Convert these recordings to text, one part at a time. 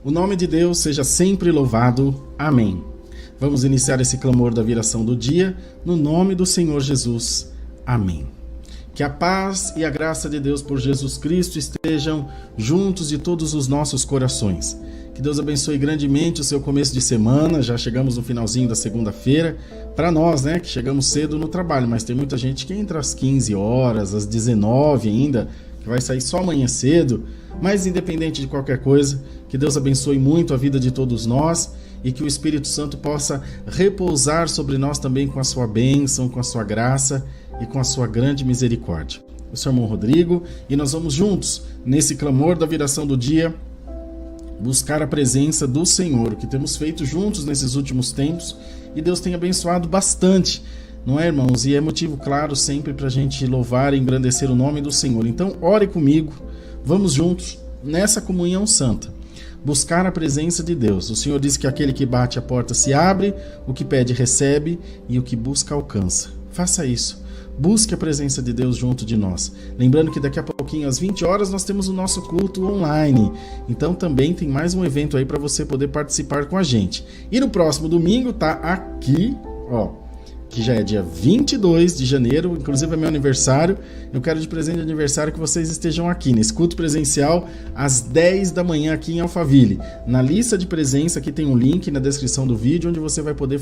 O nome de Deus seja sempre louvado. Amém. Vamos iniciar esse clamor da viração do dia, no nome do Senhor Jesus. Amém. Que a paz e a graça de Deus por Jesus Cristo estejam juntos de todos os nossos corações. Que Deus abençoe grandemente o seu começo de semana. Já chegamos no finalzinho da segunda-feira. Para nós, né, que chegamos cedo no trabalho, mas tem muita gente que entra às 15 horas, às 19 ainda, que vai sair só amanhã cedo. Mas independente de qualquer coisa, que Deus abençoe muito a vida de todos nós e que o Espírito Santo possa repousar sobre nós também com a sua bênção, com a sua graça e com a sua grande misericórdia. Eu sou o irmão Rodrigo e nós vamos juntos, nesse clamor da viração do dia, buscar a presença do Senhor, o que temos feito juntos nesses últimos tempos, e Deus tem abençoado bastante, não é, irmãos? E é motivo claro sempre para a gente louvar e engrandecer o nome do Senhor. Então, ore comigo, vamos juntos nessa comunhão santa, buscar a presença de Deus. O Senhor diz que aquele que bate a porta se abre, o que pede recebe e o que busca alcança. Faça isso. Busque a presença de Deus junto de nós. Lembrando que daqui a pouquinho, às 20 horas, nós temos o nosso culto online. Então também tem mais um evento aí para você poder participar com a gente. E no próximo domingo tá aqui, ó, que já é dia 22 de janeiro, inclusive é meu aniversário. Eu quero de presente de aniversário que vocês estejam aqui nesse culto presencial às 10 da manhã aqui em Alphaville. Na lista de presença aqui tem um link na descrição do vídeo onde você vai poder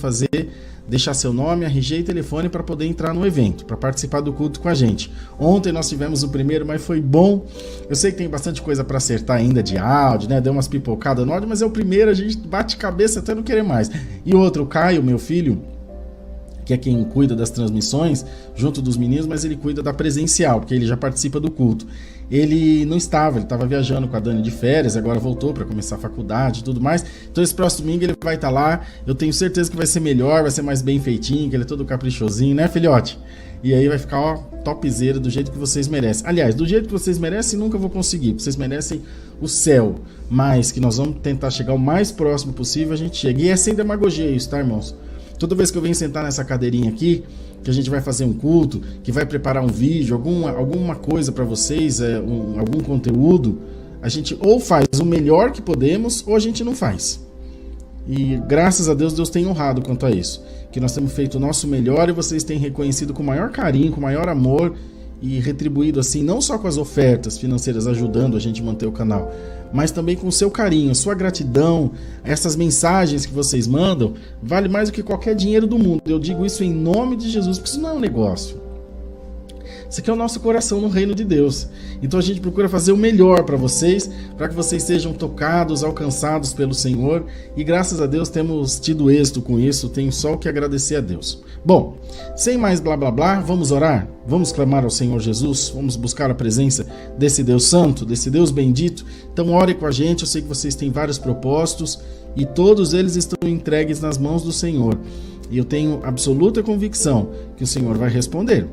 deixar seu nome, RG e telefone para poder entrar no evento, para participar do culto com a gente. Ontem nós tivemos o primeiro, mas foi bom. Eu sei que tem bastante coisa para acertar ainda de áudio, né? Deu umas pipocadas no áudio, mas é o primeiro, a gente bate cabeça até não querer mais. E outro, o Caio, meu filho, que é quem cuida das transmissões, junto dos meninos, mas ele cuida da presencial, porque ele já participa do culto. Ele não estava, ele estava viajando com a Dani de férias, agora voltou para começar a faculdade e tudo mais. Então esse próximo domingo ele vai estar lá, eu tenho certeza que vai ser melhor, vai ser mais bem feitinho, que ele é todo caprichosinho, né, filhote? E aí vai ficar, ó, topzera, do jeito que vocês merecem. Aliás, do jeito que vocês merecem, nunca vou conseguir, vocês merecem o céu, mas que nós vamos tentar chegar o mais próximo possível, a gente chega. E é sem demagogia isso, tá, irmãos? Toda vez que eu venho sentar nessa cadeirinha aqui, que a gente vai fazer um culto, que vai preparar um vídeo, alguma coisa para vocês, algum conteúdo, a gente ou faz o melhor que podemos, ou a gente não faz. E graças a Deus, Deus tem honrado quanto a isso. Que nós temos feito o nosso melhor e vocês têm reconhecido com maior carinho, com maior amor e retribuído assim, não só com as ofertas financeiras ajudando a gente a manter o canal, mas também com o seu carinho, sua gratidão, essas mensagens que vocês mandam, vale mais do que qualquer dinheiro do mundo. Eu digo isso em nome de Jesus, porque isso não é um negócio. Esse aqui é o nosso coração no reino de Deus. Então a gente procura fazer o melhor para vocês, para que vocês sejam tocados, alcançados pelo Senhor. E graças a Deus temos tido êxito com isso, tenho só o que agradecer a Deus. Bom, sem mais blá blá blá, vamos orar? Vamos clamar ao Senhor Jesus? Vamos buscar a presença desse Deus santo, desse Deus bendito? Então ore com a gente, eu sei que vocês têm vários propósitos e todos eles estão entregues nas mãos do Senhor. E eu tenho absoluta convicção que o Senhor vai responder,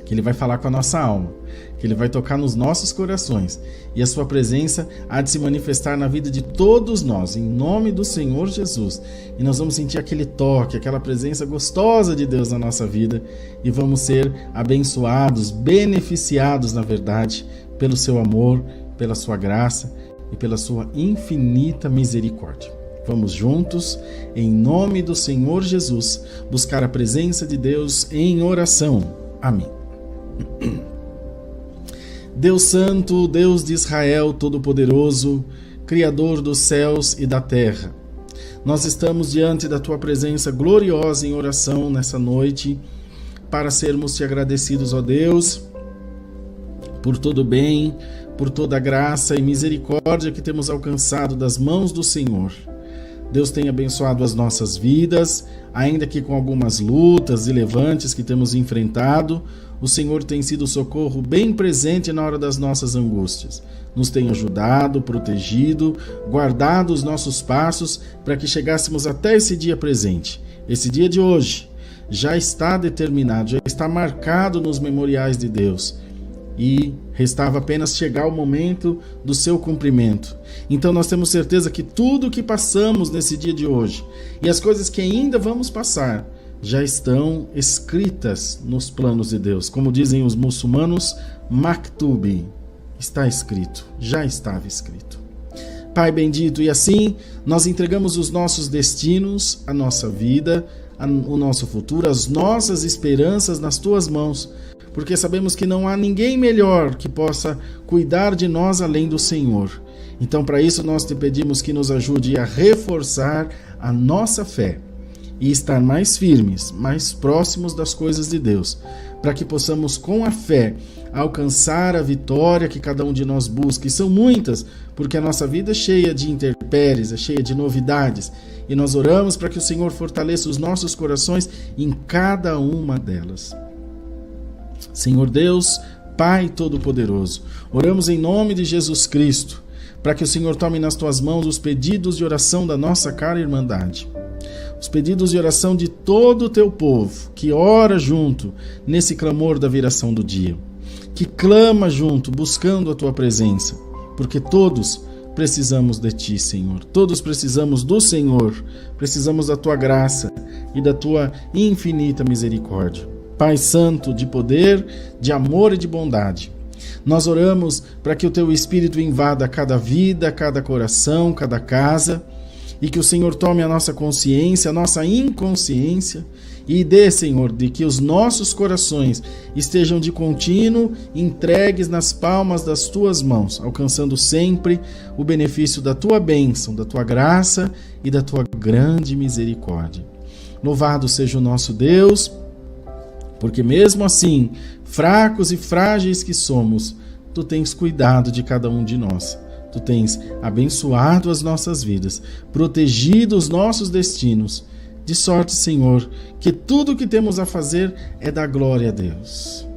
que Ele vai falar com a nossa alma, que Ele vai tocar nos nossos corações e a sua presença há de se manifestar na vida de todos nós, em nome do Senhor Jesus. E nós vamos sentir aquele toque, aquela presença gostosa de Deus na nossa vida e vamos ser abençoados, beneficiados, na verdade, pelo seu amor, pela sua graça e pela sua infinita misericórdia. Vamos juntos, em nome do Senhor Jesus, buscar a presença de Deus em oração. Amém. Deus Santo, Deus de Israel Todo-Poderoso, Criador dos céus e da terra, nós estamos diante da Tua presença gloriosa em oração nessa noite, para sermos Te agradecidos, ó Deus, por todo o bem, por toda a graça e misericórdia que temos alcançado das mãos do Senhor. Deus tem abençoado as nossas vidas, ainda que com algumas lutas e levantes que temos enfrentado, o Senhor tem sido socorro bem presente na hora das nossas angústias. Nos tem ajudado, protegido, guardado os nossos passos para que chegássemos até esse dia presente. Esse dia de hoje já está determinado, já está marcado nos memoriais de Deus. E restava apenas chegar o momento do seu cumprimento. Então nós temos certeza que tudo o que passamos nesse dia de hoje e as coisas que ainda vamos passar já estão escritas nos planos de Deus. Como dizem os muçulmanos, Maktub, está escrito, já estava escrito. Pai bendito, e assim nós entregamos os nossos destinos, a nossa vida, o nosso futuro, as nossas esperanças nas Tuas mãos, porque sabemos que não há ninguém melhor que possa cuidar de nós além do Senhor. Então, para isso, nós Te pedimos que nos ajude a reforçar a nossa fé e estar mais firmes, mais próximos das coisas de Deus, para que possamos, com a fé, alcançar a vitória que cada um de nós busca. E são muitas, porque a nossa vida é cheia de intempéries, é cheia de novidades, e nós oramos para que o Senhor fortaleça os nossos corações em cada uma delas. Senhor Deus, Pai Todo-Poderoso, oramos em nome de Jesus Cristo, para que o Senhor tome nas Tuas mãos os pedidos de oração da nossa cara irmandade, os pedidos de oração de todo o Teu povo, que ora junto nesse clamor da viração do dia, que clama junto, buscando a Tua presença, porque todos precisamos de Ti, Senhor, todos precisamos do Senhor, precisamos da Tua graça e da Tua infinita misericórdia. Pai Santo, de poder, de amor e de bondade, nós oramos para que o Teu Espírito invada cada vida, cada coração, cada casa, e que o Senhor tome a nossa consciência, a nossa inconsciência, e dê, Senhor, de que os nossos corações estejam de contínuo entregues nas palmas das Tuas mãos, alcançando sempre o benefício da Tua bênção, da Tua graça e da Tua grande misericórdia. Louvado seja o nosso Deus, porque mesmo assim, fracos e frágeis que somos, Tu tens cuidado de cada um de nós. Tu tens abençoado as nossas vidas, protegido os nossos destinos, de sorte, Senhor, que tudo o que temos a fazer é dar glória a Deus,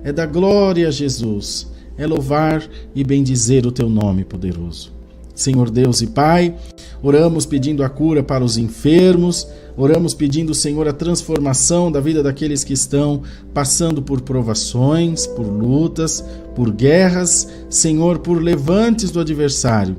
é dar glória a Jesus, é louvar e bendizer o Teu nome poderoso. Senhor Deus e Pai, oramos pedindo a cura para os enfermos, oramos pedindo, Senhor, a transformação da vida daqueles que estão passando por provações, por lutas, por guerras, Senhor, por levantes do adversário.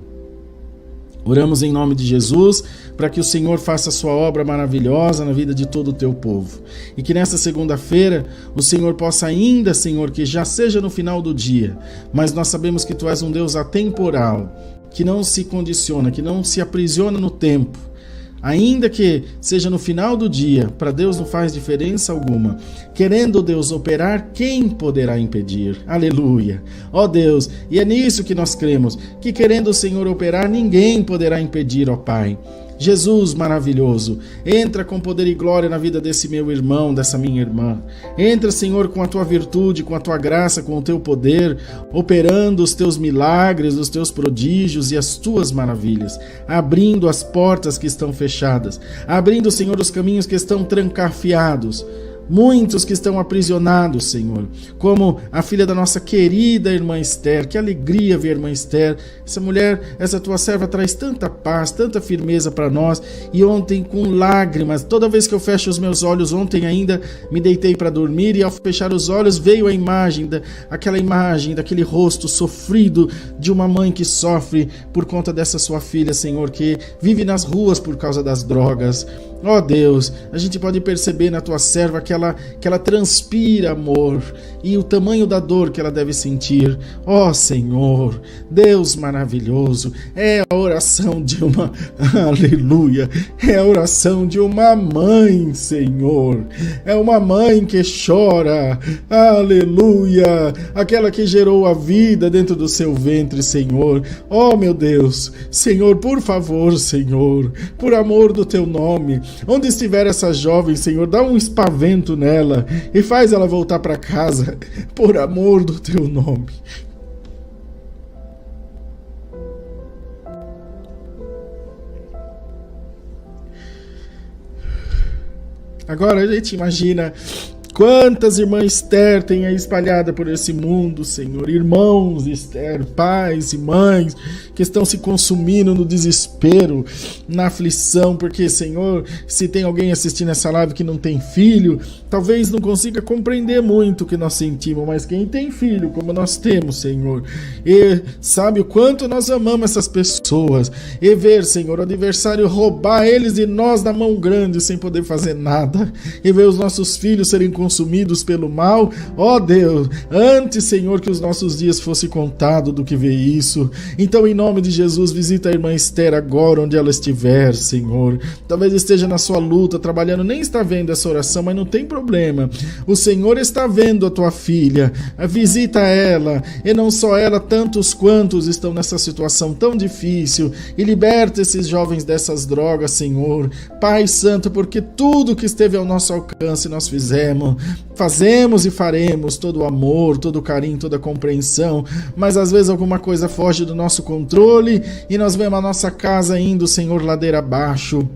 Oramos em nome de Jesus para que o Senhor faça a sua obra maravilhosa na vida de todo o Teu povo. E que nesta segunda-feira o Senhor possa ainda, Senhor, que já seja no final do dia, mas nós sabemos que Tu és um Deus atemporal, que não se condiciona, que não se aprisiona no tempo. Ainda que seja no final do dia, para Deus não faz diferença alguma. Querendo Deus operar, quem poderá impedir? Aleluia! Ó Deus, e é nisso que nós cremos, que querendo o Senhor operar, ninguém poderá impedir, ó Pai. Jesus maravilhoso, entra com poder e glória na vida desse meu irmão, dessa minha irmã. Entra, Senhor, com a tua virtude, com a tua graça, com o teu poder, operando os teus milagres, os teus prodígios e as tuas maravilhas, abrindo as portas que estão fechadas, abrindo, Senhor, os caminhos que estão trancafiados. Muitos que estão aprisionados, Senhor, como a filha da nossa querida irmã Esther. Que alegria ver a irmã Esther. Essa mulher, essa tua serva traz tanta paz, tanta firmeza para nós. E ontem com lágrimas, toda vez que eu fecho os meus olhos, ontem ainda me deitei para dormir e ao fechar os olhos veio a imagem, aquela imagem daquele rosto sofrido de uma mãe que sofre por conta dessa sua filha, Senhor, que vive nas ruas por causa das drogas. Ó Deus, a gente pode perceber na tua serva que ela transpira amor e o tamanho da dor que ela deve sentir. Ó Senhor, Deus maravilhoso, é a oração de uma, aleluia, é a oração de uma mãe, Senhor, é uma mãe que chora, aleluia, aquela que gerou a vida dentro do seu ventre, Senhor. Ó meu Deus, Senhor, por favor, Senhor, por amor do teu nome, onde estiver essa jovem, Senhor, dá um espavento nela e faz ela voltar para casa, por amor do teu nome. Agora a gente imagina quantas irmãs Esther tem aí espalhada por esse mundo, Senhor. Irmãos Esther, pais e mães que estão se consumindo no desespero, na aflição, porque, Senhor, se tem alguém assistindo essa live que não tem filho, talvez não consiga compreender muito o que nós sentimos, mas quem tem filho, como nós temos, Senhor, e sabe o quanto nós amamos essas pessoas, e ver, Senhor, o adversário roubar eles e nós na mão grande sem poder fazer nada, e ver os nossos filhos serem consumidos pelo mal. Ó Deus, antes, Senhor, que os nossos dias fossem contados do que ver isso. Então, em nome de Jesus, visita a irmã Esther agora onde ela estiver, Senhor. Talvez esteja na sua luta, trabalhando, nem está vendo essa oração, mas não tem problema. O Senhor está vendo a tua filha. Visita ela, e não só ela, tantos quantos estão nessa situação tão difícil, e liberta esses jovens dessas drogas, Senhor. Pai Santo, porque tudo que esteve ao nosso alcance nós fazemos e faremos, todo o amor, todo o carinho, toda a compreensão, mas às vezes alguma coisa foge do nosso controle e nós vemos a nossa casa indo, Senhor, ladeira abaixo.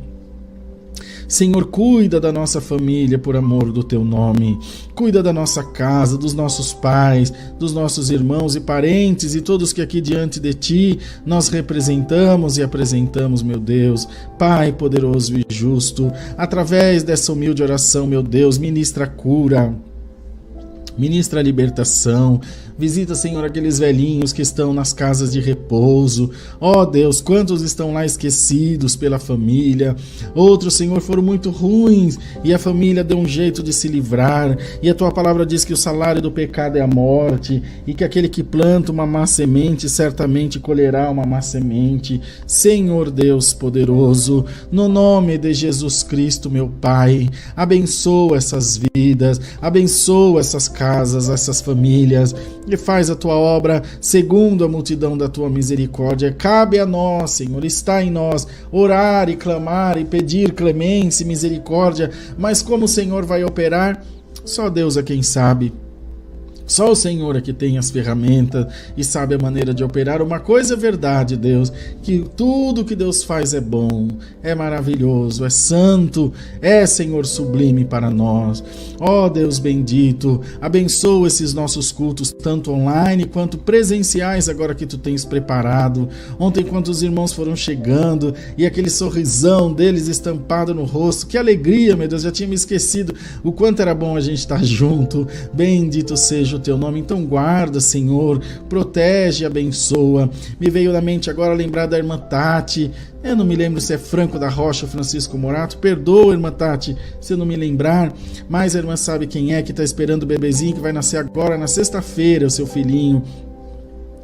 Senhor, cuida da nossa família por amor do teu nome, cuida da nossa casa, dos nossos pais, dos nossos irmãos e parentes e todos que aqui diante de ti nós representamos e apresentamos, meu Deus. Pai poderoso e justo, através dessa humilde oração, meu Deus, ministra a cura, ministra a libertação. Visita, Senhor, aqueles velhinhos que estão nas casas de repouso. Ó Deus, quantos estão lá esquecidos pela família. Outros, Senhor, foram muito ruins e a família deu um jeito de se livrar. E a tua palavra diz que o salário do pecado é a morte e que aquele que planta uma má semente certamente colherá uma má semente. Senhor Deus poderoso, no nome de Jesus Cristo, meu Pai, abençoa essas vidas, abençoa essas casas, essas famílias, e faz a tua obra segundo a multidão da tua misericórdia. Cabe a nós, Senhor, está em nós orar e clamar e pedir clemência e misericórdia, mas como o Senhor vai operar, só Deus é quem sabe. Só o Senhor é que tem as ferramentas e sabe a maneira de operar. Uma coisa é verdade, Deus, que tudo que Deus faz é bom, é maravilhoso, é santo, é, Senhor, sublime para nós. Ó Deus bendito, abençoa esses nossos cultos, tanto online quanto presenciais, agora que tu tens preparado. Ontem, quando os irmãos foram chegando e aquele sorrisão deles estampado no rosto, que alegria, meu Deus, já tinha me esquecido o quanto era bom a gente estar junto. Bendito seja o teu nome. Então guarda, Senhor, protege e abençoa. Me veio na mente agora lembrar da irmã Tati. Eu não me lembro se é Franco da Rocha ou Francisco Morato. Perdoa, irmã Tati, se eu não me lembrar, mas a irmã sabe quem é, que está esperando o bebezinho que vai nascer agora na sexta-feira, o seu filhinho.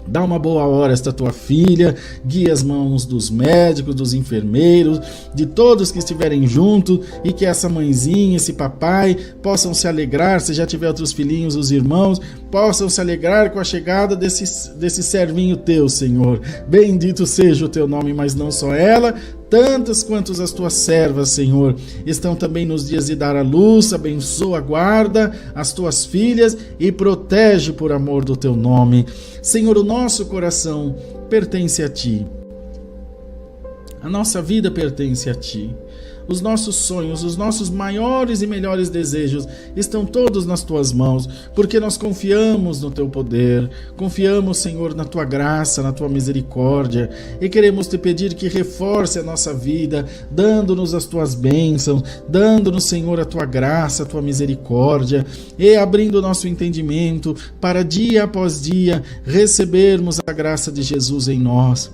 Dá uma boa hora a esta tua filha, guia as mãos dos médicos, dos enfermeiros, de todos que estiverem junto, e que essa mãezinha, esse papai possam se alegrar, se já tiver outros filhinhos, os irmãos, possam se alegrar com a chegada desse servinho teu, Senhor. Bendito seja o teu nome, mas não só ela, tantas quantas as tuas servas, Senhor, estão também nos dias de dar à luz. Abençoa, guarda as tuas filhas e protege por amor do teu nome. Senhor, o nosso coração pertence a ti. A nossa vida pertence a ti. Os nossos sonhos, os nossos maiores e melhores desejos estão todos nas tuas mãos, porque nós confiamos no teu poder, confiamos, Senhor, na tua graça, na tua misericórdia, e queremos te pedir que reforce a nossa vida, dando-nos as tuas bênçãos, dando-nos, Senhor, a tua graça, a tua misericórdia, e abrindo o nosso entendimento para dia após dia recebermos a graça de Jesus em nós.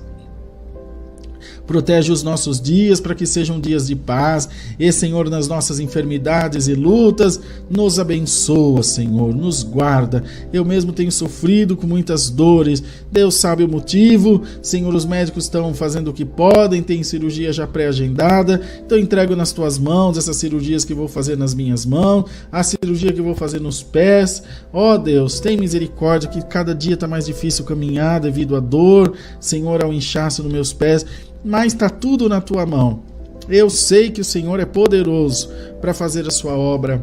Protege os nossos dias para que sejam dias de paz. E, Senhor, nas nossas enfermidades e lutas, nos abençoa, Senhor, nos guarda. Eu mesmo tenho sofrido com muitas dores. Deus sabe o motivo. Senhor, os médicos estão fazendo o que podem, tem cirurgia já pré-agendada. Então entrego nas tuas mãos essas cirurgias que vou fazer nas minhas mãos, a cirurgia que vou fazer nos pés. Ó Deus, tem misericórdia, que cada dia está mais difícil caminhar devido à dor, Senhor, ao inchaço nos meus pés. Mas está tudo na tua mão. Eu sei que o Senhor é poderoso para fazer a sua obra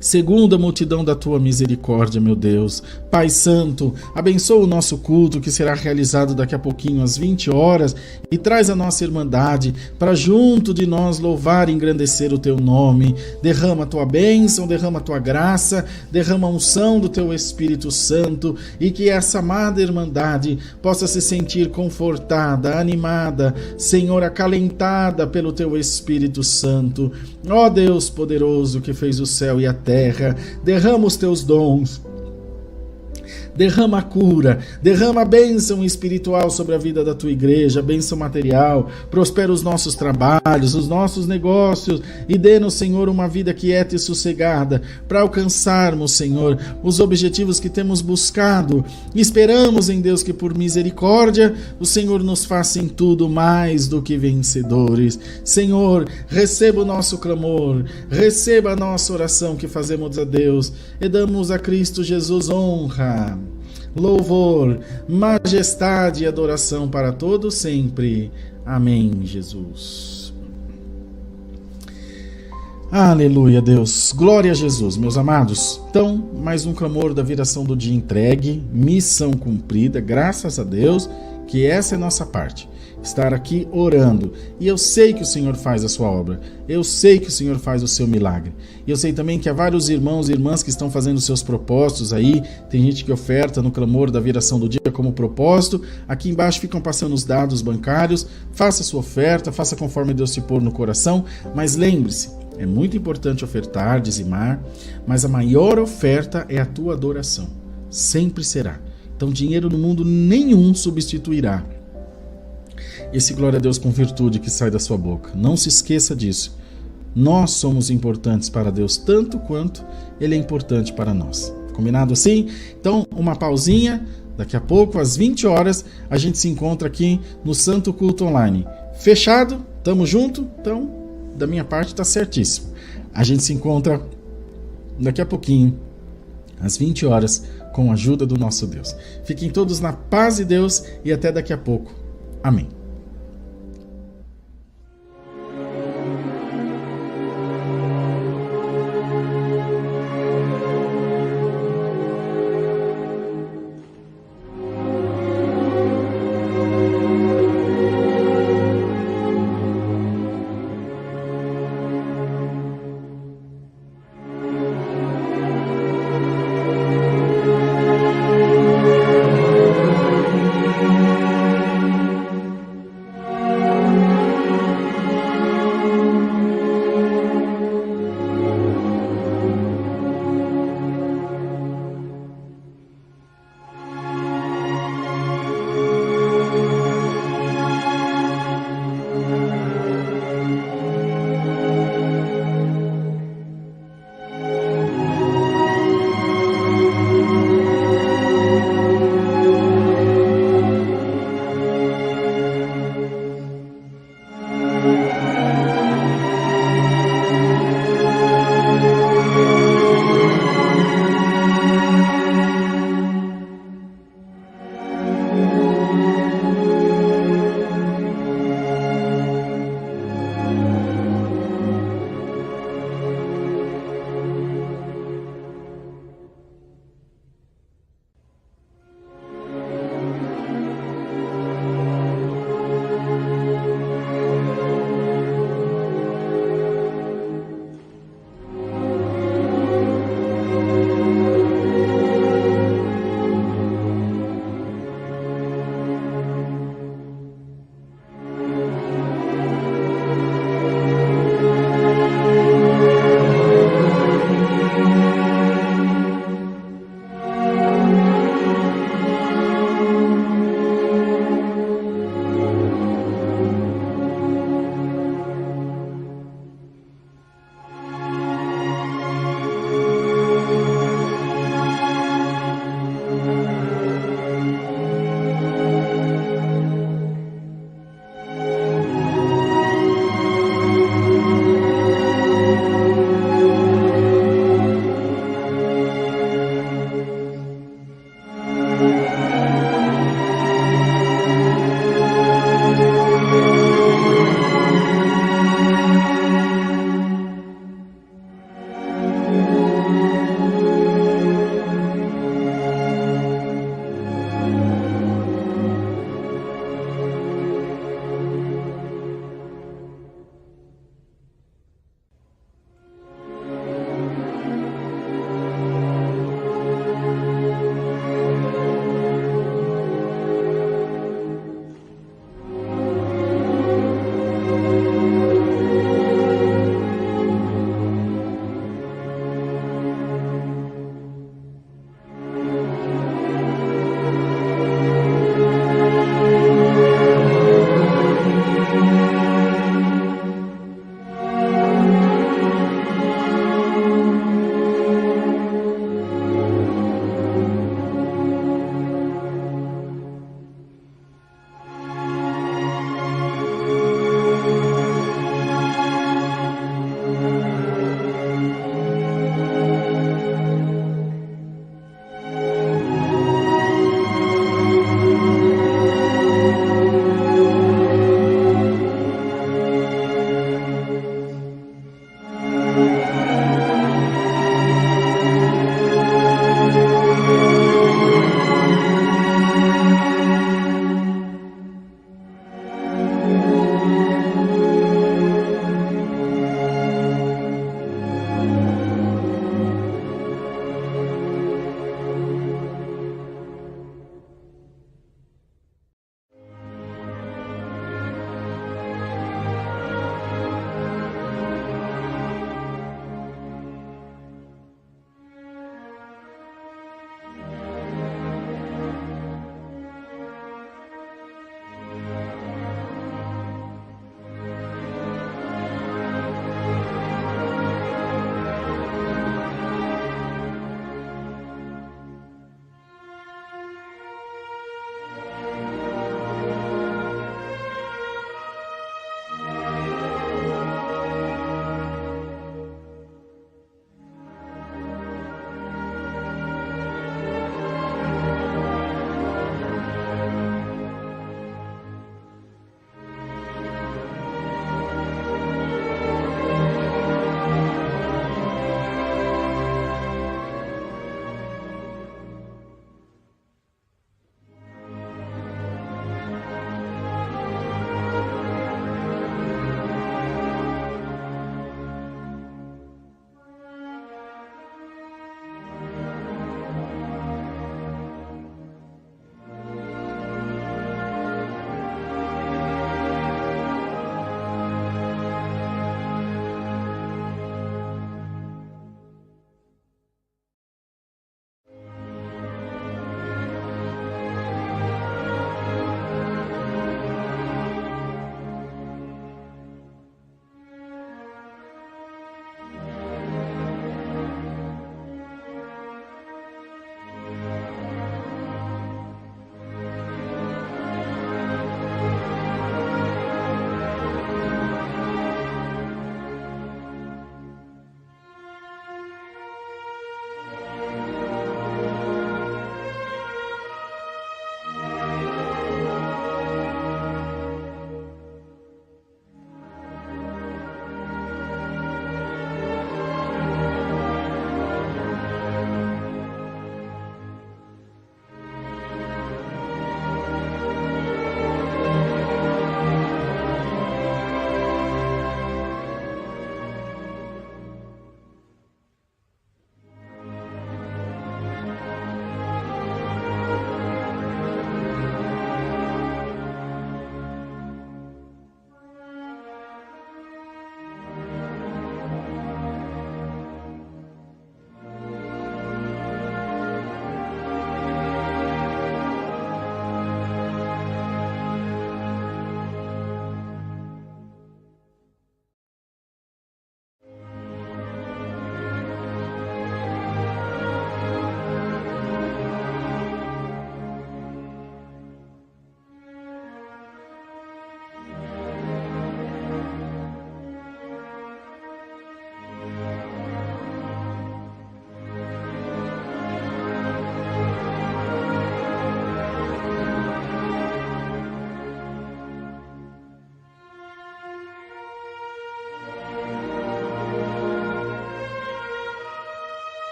segundo a multidão da tua misericórdia, meu Deus. Pai Santo, abençoa o nosso culto que será realizado daqui a pouquinho às 20 horas e traz a nossa irmandade para junto de nós louvar e engrandecer o teu nome. Derrama a tua bênção, derrama a tua graça, derrama a unção do teu Espírito Santo e que essa amada irmandade possa se sentir confortada, animada, Senhor, acalentada pelo teu Espírito Santo. Ó Deus poderoso que fez o céu e a terra, derrama os teus dons, derrama a cura, derrama a bênção espiritual sobre a vida da tua igreja, a bênção material, prospera os nossos trabalhos, os nossos negócios e dê-nos, Senhor, uma vida quieta e sossegada para alcançarmos, Senhor, os objetivos que temos buscado. Esperamos em Deus que por misericórdia o Senhor nos faça em tudo mais do que vencedores. Senhor, receba o nosso clamor, receba a nossa oração que fazemos a Deus e damos a Cristo Jesus honra, louvor, majestade e adoração para todos sempre. Amém, Jesus. Aleluia, Deus. Glória a Jesus, meus amados. Então, mais um clamor da viração do dia entregue, missão cumprida, graças a Deus, que essa é nossa parte. Estar aqui orando. E eu sei que o Senhor faz a sua obra. Eu sei que o Senhor faz o seu milagre. E eu sei também que há vários irmãos e irmãs que estão fazendo seus propósitos aí. Tem gente que oferta no clamor da viração do dia como propósito. Aqui embaixo ficam passando os dados bancários. Faça sua oferta, faça conforme Deus te pôr no coração. Mas lembre-se, é muito importante ofertar, dizimar, mas a maior oferta é a tua adoração. Sempre será. Então dinheiro no mundo nenhum substituirá esse glória a Deus com virtude que sai da sua boca. Não se esqueça disso. Nós somos importantes para Deus tanto quanto Ele é importante para nós. Combinado assim? Então, uma pausinha. Daqui a pouco, às 20 horas, a gente se encontra aqui no Santo Culto Online. Fechado? Tamo junto? Então, da minha parte, tá certíssimo. A gente se encontra daqui a pouquinho, às 20 horas, com a ajuda do nosso Deus. Fiquem todos na paz de Deus e até daqui a pouco. Amém.